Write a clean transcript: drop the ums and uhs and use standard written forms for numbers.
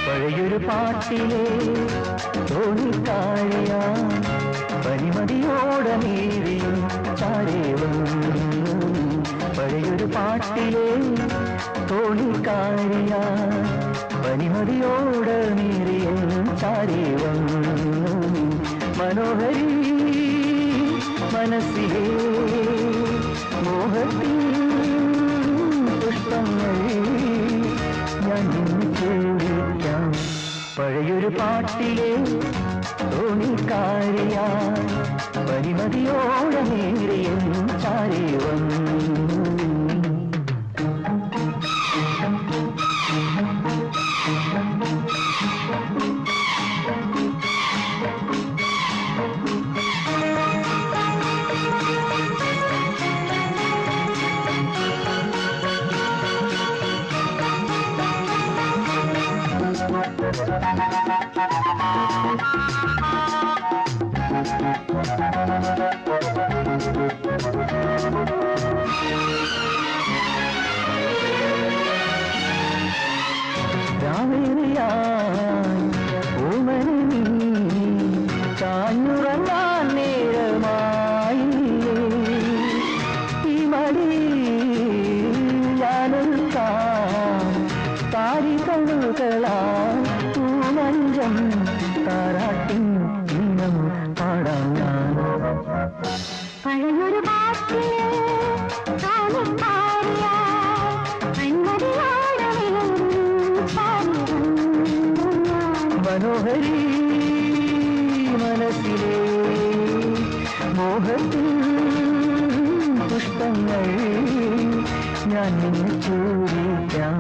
പഴയൊരു പാട്ടിലെ തോണിക്കാഴിയ പനിമതിയോടെ നീരിയും ചാരേവം. പഴയൊരു പാട്ടിലെ തോണിക്കാഴിയ പനിമതിയോടെ നീരിയും ചാരേവം. മനോഹരി മനസ്സിലെ മോഹത്തിൻ പുഷ്പങ്ങൾ ഞാൻ നിന്ന് ചോദിക്കാം. പഴയൊരു പാട്ടിലെ തോണിക്കാരിയ പരിമതിയോടെ നേരിയും ചാരേവം. ചാഞ്ഞുറങ്ങാൻ നേരമായി ഈ മടിയാനൊരുക്കാൻ താരികളുകളാൽ പൂമഞ്ചം താരാട്ടിൻ ഇനം പാടാം ഞാൻ. പഴയൊരു പാട്ടിലെ മനോഹരി മനസ്സിലെ മോഹത്തിൻ പുഷ്പങ്ങൾ ഞാൻ നിന്ന് ചോദിക്കാം.